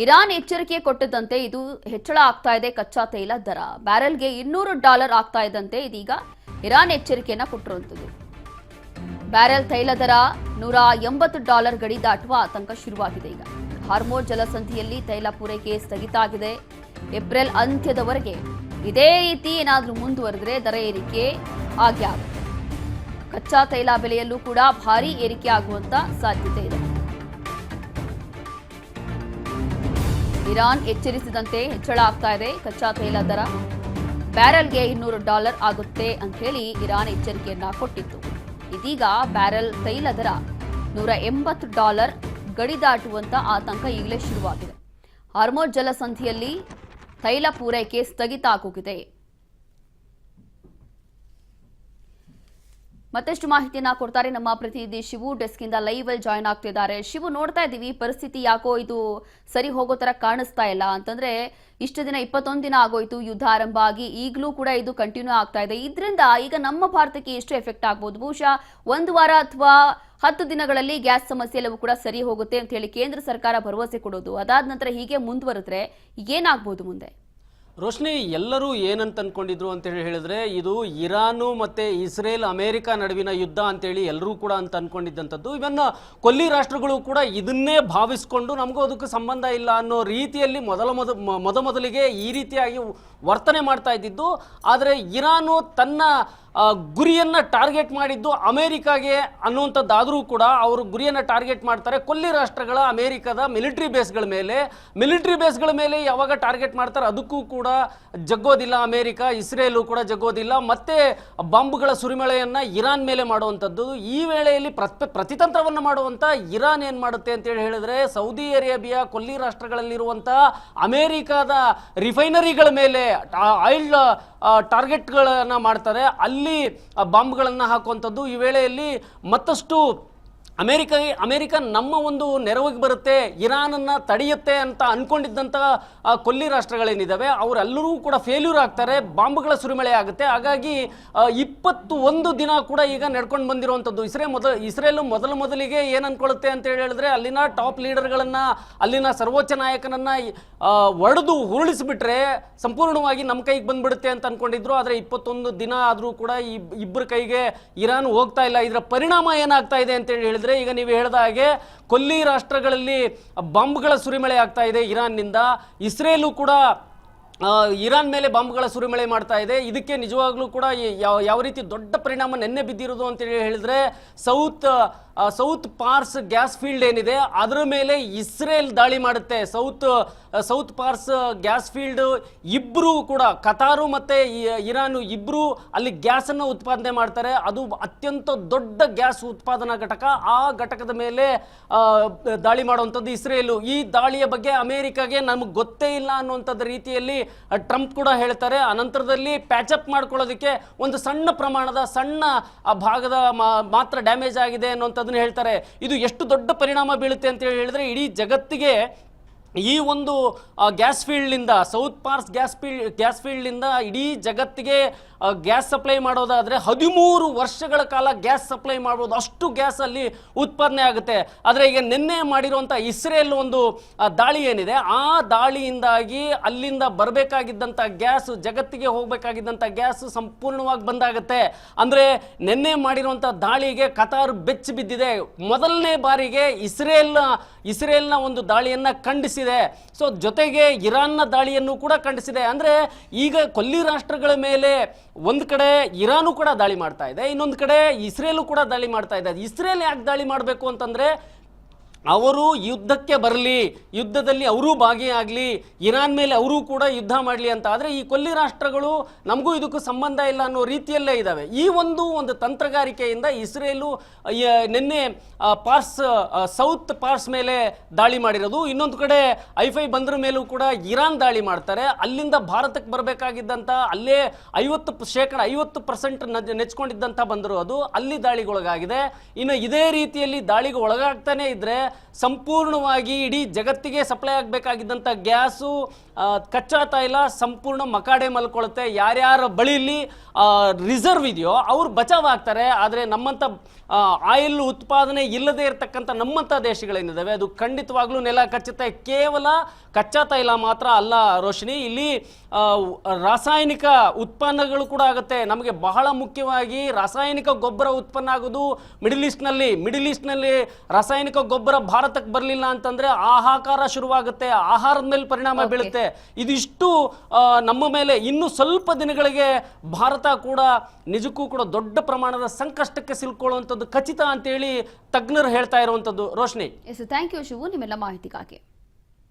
Iran ಎಚ್ಚರಿಕೆ ಕೊಟ್ಟದಂತೆ ಇದು ಹೆಚ್ಚಳ ಆಗ್ತಾ ಇದೆ ಕಚ್ಚಾ ತೈಲ ದರ. ಬ್ಯಾರೆಲ್ಗೆ $200 ಆಗ್ತಾ ಇದ್ದಂತೆ ಇದೀಗ ಇರಾನ್ ಎಚ್ಚರಿಕೆಯನ್ನ ಕೊಟ್ಟಿರುವಂಥದ್ದು. ಬ್ಯಾರೆಲ್ ತೈಲ ದರ $180 ಗಡಿ ದಾಟುವ ಆತಂಕ ಶುರುವಾಗಿದೆ. ಈಗ ಹಾರ್ಮೋಜ್ ಜಲಸಂಧಿಯಲ್ಲಿ ತೈಲ ಪೂರೈಕೆ ಸ್ಥಗಿತ ಆಗಿದೆ. ಏಪ್ರಿಲ್ ಅಂತ್ಯದವರೆಗೆ ಇದೇ ರೀತಿ ಏನಾದರೂ ಮುಂದುವರೆದರೆ ದರ ಏರಿಕೆ ಆಗೇ ಆಗುತ್ತೆ. ಕಚ್ಚಾ ತೈಲ ಬೆಲೆಯಲ್ಲೂ ಕೂಡ ಭಾರೀ ಏರಿಕೆ ಆಗುವಂತ ಸಾಧ್ಯತೆ ಇದೆ. ಇರಾನ್ ಎಚ್ಚರಿಸಿದಂತೆ ಹೆಚ್ಚಳ ಆಗ್ತಾ ಇದೆ ಕಚ್ಚಾ ತೈಲ ದರ. ಬ್ಯಾರೆಲ್ಗೆ $200 ಆಗುತ್ತೆ ಅಂತ ಹೇಳಿ ಇರಾನ್ ಎಚ್ಚರಿಕೆಯನ್ನ ಕೊಟ್ಟಿತ್ತು. ಇದೀಗ ಬ್ಯಾರೆಲ್ ತೈಲ ದರ $180 ಗಡಿ ದಾಟುವಂತ ಆತಂಕ ಈಗಲೇ ಶುರುವಾಗಿದೆ. ಹಾರ್ಮೋಜ್ ಜಲಸಂಧಿಯಲ್ಲಿ ತೈಲ ಪೂರೈಕೆ ಸ್ಥಗಿತ ಆಗೋಗಿದೆ. ಮತ್ತಷ್ಟು ಮಾಹಿತಿಯನ್ನ ಕೊಡ್ತಾರೆ ನಮ್ಮ ಪ್ರತಿನಿಧಿ ಶಿವು. ಡೆಸ್ಕ್ ಇಂದ ಲೈವ್ ಅಲ್ಲಿ ಜಾಯ್ನ್ ಆಗ್ತಿದ್ದಾರೆ. ಶಿವು, ನೋಡ್ತಾ ಇದ್ದೀವಿ ಪರಿಸ್ಥಿತಿ ಯಾಕೋ ಇದು ಸರಿ ಹೋಗೋ ತರ ಕಾಣಿಸ್ತಾ ಇಲ್ಲ. ಅಂತಂದ್ರೆ ಇಷ್ಟು ದಿನ 21 ದಿನ ಆಗೋಯ್ತು ಯುದ್ಧ ಆರಂಭ ಆಗಿ, ಈಗಲೂ ಕೂಡ ಇದು ಕಂಟಿನ್ಯೂ ಆಗ್ತಾ ಇದೆ. ಇದರಿಂದ ಈಗ ನಮ್ಮ ಭಾರತಕ್ಕೆ ಎಷ್ಟು ಎಫೆಕ್ಟ್ ಆಗ್ಬೋದು? ಬಹುಶಃ 1 ವಾರ ಅಥವಾ 10 ದಿನಗಳಲ್ಲಿ ಗ್ಯಾಸ್ ಸಮಸ್ಯೆ ಎಲ್ಲವೂ ಕೂಡ ಸರಿ ಹೋಗುತ್ತೆ ಅಂತ ಹೇಳಿ ಕೇಂದ್ರ ಸರ್ಕಾರ ಭರವಸೆ ಕೊಡೋದು, ಅದಾದ ನಂತರ ಹೀಗೆ ಮುಂದುವರೆದ್ರೆ ಏನಾಗ್ಬೋದು ಮುಂದೆ? ರೋಶ್ನಿ, ಎಲ್ಲರೂ ಏನಂತ ಅನ್ಕೊಂಡಿದ್ರು ಅಂತ ಹೇಳಿದ್ರೆ ಇದು ಇರಾನು ಮತ್ತೆ ಇಸ್ರೇಲ್ ಅಮೆರಿಕ ನಡುವಿನ ಯುದ್ಧ ಅಂತೇಳಿ ಎಲ್ಲರೂ ಕೂಡ ಅಂತ ಅನ್ಕೊಂಡಿದ್ದಂಥದ್ದು. ಇವನ್ನ ಕೊಲ್ಲಿ ರಾಷ್ಟ್ರಗಳು ಕೂಡ ಇದನ್ನೇ ಭಾವಿಸ್ಕೊಂಡು ನಮಗೂ ಅದಕ್ಕೆ ಸಂಬಂಧ ಇಲ್ಲ ಅನ್ನೋ ರೀತಿಯಲ್ಲಿ ಮೊದಲಿಗೆ ಈ ರೀತಿಯಾಗಿ ವರ್ತನೆ ಮಾಡ್ತಾ ಇದ್ದಿದ್ದು. ಆದರೆ ಇರಾನು ತನ್ನ ಗುರಿಯನ್ನು ಟಾರ್ಗೆಟ್ ಮಾಡಿದ್ದು ಅಮೇರಿಕಾಗೆ ಅನ್ನುವಂಥದ್ದಾದರೂ ಕೂಡ ಅವರು ಗುರಿಯನ್ನು ಟಾರ್ಗೆಟ್ ಮಾಡ್ತಾರೆ ಕೊಲ್ಲಿ ರಾಷ್ಟ್ರಗಳ ಅಮೇರಿಕದ ಮಿಲಿಟರಿ ಬೇಸ್ಗಳ ಮೇಲೆ ಯಾವಾಗ ಟಾರ್ಗೆಟ್ ಮಾಡ್ತಾರೆ ಅದಕ್ಕೂ ಕೂಡ ಜಗ್ಗೋದಿಲ್ಲ ಅಮೇರಿಕ, ಇಸ್ರೇಲು ಕೂಡ ಜಗ್ಗೋದಿಲ್ಲ. ಮತ್ತೆ ಬಾಂಬ್ಗಳ ಸುರಿಮಳೆಯನ್ನು ಇರಾನ್ ಮೇಲೆ ಮಾಡುವಂಥದ್ದು. ಈ ವೇಳೆಯಲ್ಲಿ ಪ್ರತಿತಂತ್ರವನ್ನು ಮಾಡುವಂಥ ಇರಾನ್ ಏನು ಮಾಡುತ್ತೆ ಅಂತೇಳಿ ಹೇಳಿದ್ರೆ ಸೌದಿ ಅರೇಬಿಯಾ ಕೊಲ್ಲಿ ರಾಷ್ಟ್ರಗಳಲ್ಲಿರುವಂಥ ಅಮೇರಿಕಾದ ರಿಫೈನರಿಗಳ ಮೇಲೆ ಆಯಿಲ್ ಟಾರ್ಗೆಟ್ಗಳನ್ನು ಮಾಡ್ತಾರೆ, ಅಲ್ಲಿ ಬಾಂಬ್ಗಳನ್ನು ಹಾಕುವಂಥದ್ದು. ಈ ವೇಳೆಯಲ್ಲಿ ಮತ್ತಷ್ಟು ಅಮೇರಿಕ ನಮ್ಮ ಒಂದು ನೆರವಿಗೆ ಬರುತ್ತೆ, ಇರಾನನ್ನು ತಡೆಯುತ್ತೆ ಅಂತ ಅಂದ್ಕೊಂಡಿದ್ದಂಥ ಕೊಲ್ಲಿ ರಾಷ್ಟ್ರಗಳೇನಿದ್ದಾವೆ ಅವರೆಲ್ಲರೂ ಕೂಡ ಫೇಲ್ಯೂರ್ ಆಗ್ತಾರೆ, ಬಾಂಬ್ಗಳ ಸುರಿಮಳೆ ಆಗುತ್ತೆ. ಹಾಗಾಗಿ 21 ದಿನ ಕೂಡ ಈಗ ನಡ್ಕೊಂಡು ಬಂದಿರುವಂಥದ್ದು. ಇಸ್ರೇಲ್ ಮೊದಲಿಗೆ ಏನು ಅಂದ್ಕೊಳ್ಳುತ್ತೆ ಅಂತ ಹೇಳಿದ್ರೆ ಅಲ್ಲಿನ ಟಾಪ್ ಲೀಡರ್ಗಳನ್ನು, ಅಲ್ಲಿನ ಸರ್ವೋಚ್ಚ ನಾಯಕನನ್ನು ಒಡೆದು ಉರುಳಿಸಿಬಿಟ್ರೆ ಸಂಪೂರ್ಣವಾಗಿ ನಮ್ಮ ಕೈಗೆ ಬಂದ್ಬಿಡುತ್ತೆ ಅಂತ ಅಂದ್ಕೊಂಡಿದ್ರು. ಆದರೆ 21 ದಿನ ಆದರೂ ಕೂಡ ಇಬ್ಬರ ಕೈಗೆ ಇರಾನ್ ಹೋಗ್ತಾ ಇಲ್ಲ. ಇದರ ಪರಿಣಾಮ ಏನಾಗ್ತಾ ಇದೆ ಅಂತ ಹೇಳಿದ್ರೆ ಈಗ ನೀವು ಹೇಳಿದ ಹಾಗೆ ಕೊಲ್ಲಿ ರಾಷ್ಟ್ರಗಳಲ್ಲಿ ಬಾಂಬ್ಗಳ ಸುರಿಮಳೆ ಆಗ್ತಾ ಇದೆ ಇರಾನ್ನಿಂದ. ಇಸ್ರೇಲು ಕೂಡ ಇರಾನ್ ಮೇಲೆ ಬಾಂಬ್ಗಳ ಸುರಿಮಳೆ ಮಾಡ್ತಾ ಇದೆ. ಇದಕ್ಕೆ ನಿಜವಾಗ್ಲೂ ಕೂಡ ಯಾವ ರೀತಿ ದೊಡ್ಡ ಪರಿಣಾಮ ನೆನ್ನೆ ಬಿದ್ದಿರೋದು ಅಂತ ಹೇಳಿದ್ರೆ ಸೌತ್ ಪಾರ್ಸ್ ಗ್ಯಾಸ್ ಫೀಲ್ಡ್ ಏನಿದೆ ಅದರ ಮೇಲೆ ಇಸ್ರೇಲ್ ದಾಳಿ ಮಾಡುತ್ತೆ. ಸೌತ್ ಪಾರ್ಸ್ ಗ್ಯಾಸ್ ಫೀಲ್ಡ್ ಇಬ್ಬರು ಕೂಡ ಕತಾರು ಮತ್ತು ಇರಾನು ಇಬ್ಬರು ಅಲ್ಲಿ ಗ್ಯಾಸನ್ನು ಉತ್ಪಾದನೆ ಮಾಡ್ತಾರೆ. ಅದು ಅತ್ಯಂತ ದೊಡ್ಡ ಗ್ಯಾಸ್ ಉತ್ಪಾದನಾ ಘಟಕ. ಆ ಘಟಕದ ಮೇಲೆ ದಾಳಿ ಮಾಡುವಂಥದ್ದು ಇಸ್ರೇಲು. ಈ ದಾಳಿಯ ಬಗ್ಗೆ ಅಮೇರಿಕಾಗೆ ನಮಗೆ ಗೊತ್ತೇ ಇಲ್ಲ ಅನ್ನುವಂಥದ್ದು ರೀತಿಯಲ್ಲಿ ಟ್ರಂಪ್ ಕೂಡ ಹೇಳ್ತಾರೆ. ಅನಂತರದಲ್ಲಿ ಪ್ಯಾಚಪ್ ಮಾಡ್ಕೊಳ್ಳೋದಕ್ಕೆ ಒಂದು ಸಣ್ಣ ಪ್ರಮಾಣದ ಭಾಗದ ಮಾತ್ರ ಡ್ಯಾಮೇಜ್ ಆಗಿದೆ ಅನ್ನುವಂಥದ್ದನ್ನು ಹೇಳ್ತಾರೆ. ಇದು ಎಷ್ಟು ದೊಡ್ಡ ಪರಿಣಾಮ ಬೀಳುತ್ತೆ ಅಂತ ಹೇಳಿದ್ರೆ ಇಡೀ ಜಗತ್ತಿಗೆ ಈ ಒಂದು ಗ್ಯಾಸ್ ಫೀಲ್ಡ್ನಿಂದ, ಸೌತ್ ಪಾರ್ಸ್ ಗ್ಯಾಸ್ ಫೀಲ್ಡ್ನಿಂದ ಇಡೀ ಜಗತ್ತಿಗೆ ಗ್ಯಾಸ್ ಸಪ್ಲೈ ಮಾಡೋದಾದರೆ 13 ವರ್ಷಗಳ ಕಾಲ ಗ್ಯಾಸ್ ಸಪ್ಲೈ ಮಾಡ್ಬೋದು, ಅಷ್ಟು ಗ್ಯಾಸ್ ಅಲ್ಲಿ ಉತ್ಪಾದನೆ ಆಗುತ್ತೆ. ಆದರೆ ಈಗ ನಿನ್ನೆ ಮಾಡಿರುವಂಥ ಇಸ್ರೇಲ್ ಒಂದು ದಾಳಿ ಏನಿದೆ ಆ ದಾಳಿಯಿಂದಾಗಿ ಅಲ್ಲಿಂದ ಬರಬೇಕಾಗಿದ್ದಂಥ ಗ್ಯಾಸ್, ಜಗತ್ತಿಗೆ ಹೋಗಬೇಕಾಗಿದ್ದಂಥ ಗ್ಯಾಸ್ ಸಂಪೂರ್ಣವಾಗಿ ಬಂದಾಗುತ್ತೆ. ಅಂದರೆ ನಿನ್ನೆ ಮಾಡಿರುವಂಥ ದಾಳಿಗೆ ಕತಾರ್ ಬೆಚ್ಚಿ ಬಿದ್ದಿದೆ. ಮೊದಲನೇ ಬಾರಿಗೆ ಇಸ್ರೇಲ್ನ ಒಂದು ದಾಳಿಯನ್ನು ಖಂಡಿಸಿದೆ. ಸೊ ಜೊತೆಗೆ ಇರಾನ್ನ ದಾಳಿಯನ್ನು ಕೂಡ ಖಂಡಿಸಿದೆ. ಅಂದರೆ ಈಗ ಕೊಲ್ಲಿ ರಾಷ್ಟ್ರಗಳ ಮೇಲೆ ಒಂದು ಕಡೆ ಇರಾನು ಕೂಡ ದಾಳಿ ಮಾಡ್ತಾ ಇದೆ, ಇನ್ನೊಂದು ಕಡೆ ಇಸ್ರೇಲು ಕೂಡ ದಾಳಿ ಮಾಡ್ತಾ ಇದೆ. ಇಸ್ರೇಲ್ ಯಾಕೆ ದಾಳಿ ಮಾಡಬೇಕು ಅಂತಂದ್ರೆ ಅವರು ಯುದ್ಧಕ್ಕೆ ಬರಲಿ, ಯುದ್ಧದಲ್ಲಿ ಅವರೂ ಭಾಗಿಯಾಗಲಿ, ಇರಾನ್ ಮೇಲೆ ಅವರೂ ಕೂಡ ಯುದ್ಧ ಮಾಡಲಿ ಅಂತ. ಆದರೆ ಈ ಕೊಲ್ಲಿ ರಾಷ್ಟ್ರಗಳು ನಮಗೂ ಇದಕ್ಕೂ ಸಂಬಂಧ ಇಲ್ಲ ಅನ್ನೋ ರೀತಿಯಲ್ಲೇ ಇದ್ದಾವೆ. ಈ ಒಂದು ತಂತ್ರಗಾರಿಕೆಯಿಂದ ಇಸ್ರೇಲು ನಿನ್ನೆ ಸೌತ್ ಪಾರ್ಸ್ ಮೇಲೆ ದಾಳಿ ಮಾಡಿರೋದು. ಇನ್ನೊಂದು ಕಡೆ ಐಫೈ ಬಂದ್ರ ಮೇಲೂ ಕೂಡ ಇರಾನ್ ದಾಳಿ ಮಾಡ್ತಾರೆ. ಅಲ್ಲಿಂದ ಭಾರತಕ್ಕೆ ಬರಬೇಕಾಗಿದ್ದಂಥ ಅಲ್ಲೇ 50% ನೆಚ್ಕೊಂಡಿದ್ದಂಥ ಬಂದರು ಅದು ಅಲ್ಲಿ ದಾಳಿಗೊಳಗಾಗಿದೆ. ಇನ್ನು ಇದೇ ರೀತಿಯಲ್ಲಿ ದಾಳಿಗೆ ಒಳಗಾಗ್ತಾನೆ ಇದ್ರೆ ಸಂಪೂರ್ಣವಾಗಿ ಇಡೀ ಜಗತ್ತಿಗೆ ಸಪ್ಲೈ ಆಗಬೇಕಾಗಿದ್ದಂಥ ಗ್ಯಾಸು, ಕಚ್ಚಾ ತೈಲ ಸಂಪೂರ್ಣ ಮಕಾಡೆ ಮಲ್ಕೊಳ್ಳುತ್ತೆ. ಯಾರ್ಯಾರ ಬಳಿಲಿ ರಿಸರ್ವ್ ಇದೆಯೋ ಅವ್ರು ಬಚಾವ್ ಆಗ್ತಾರೆ. ಆದರೆ ನಮ್ಮಂಥ ಆಯಿಲ್ ಉತ್ಪಾದನೆ ಇಲ್ಲದೆ ಇರತಕ್ಕಂಥ ನಮ್ಮಂಥ ದೇಶಗಳೇನಿದ್ದಾವೆ ಅದು ಖಂಡಿತವಾಗ್ಲೂ ನೆಲ ಕಚ್ಚುತ್ತೆ. ಕೇವಲ ಕಚ್ಚಾ ತೈಲ ಮಾತ್ರ ಅಲ್ಲ ರೋಶಿನಿ, ಇಲ್ಲಿ ರಾಸಾಯನಿಕ ಉತ್ಪನ್ನಗಳು ಕೂಡ ಆಗುತ್ತೆ. ನಮಗೆ ಬಹಳ ಮುಖ್ಯವಾಗಿ ರಾಸಾಯನಿಕ ಗೊಬ್ಬರ ಉತ್ಪನ್ನ ಆಗೋದು ಮಿಡಿಲ್ ಈಸ್ಟ್ನಲ್ಲಿ ರಾಸಾಯನಿಕ ಗೊಬ್ಬರ ಭಾರತಕ್ಕೆ ಬರಲಿಲ್ಲ ಅಂತಂದ್ರೆ ಹಾಹಾಕಾರ ಶುರುವಾಗುತ್ತೆ, ಆಹಾರದ ಮೇಲೆ ಪರಿಣಾಮ ಬೀಳುತ್ತೆ. ಇದಿಷ್ಟು ನಮ್ಮ ಮೇಲೆ ಇನ್ನು ಸ್ವಲ್ಪ ದಿನಗಳಿಗೆ ಭಾರತ ಕೂಡ ನಿಜಕ್ಕೂ ಕೂಡ ದೊಡ್ಡ ಪ್ರಮಾಣದ ಸಂಕಷ್ಟಕ್ಕೆ ಸಿಲುಕೊಳ್ಳುವಂಥದ್ದು ಖಚಿತ ಅಂತೇಳಿ ತಜ್ಞರು ಹೇಳ್ತಾ ಇರುವಂಥದ್ದು ರೋಶಿನಿ. ಥ್ಯಾಂಕ್ ಯು ಶಿವು ನಿಮ್ಮೆಲ್ಲ ಮಾಹಿತಿಗಾಗಿ.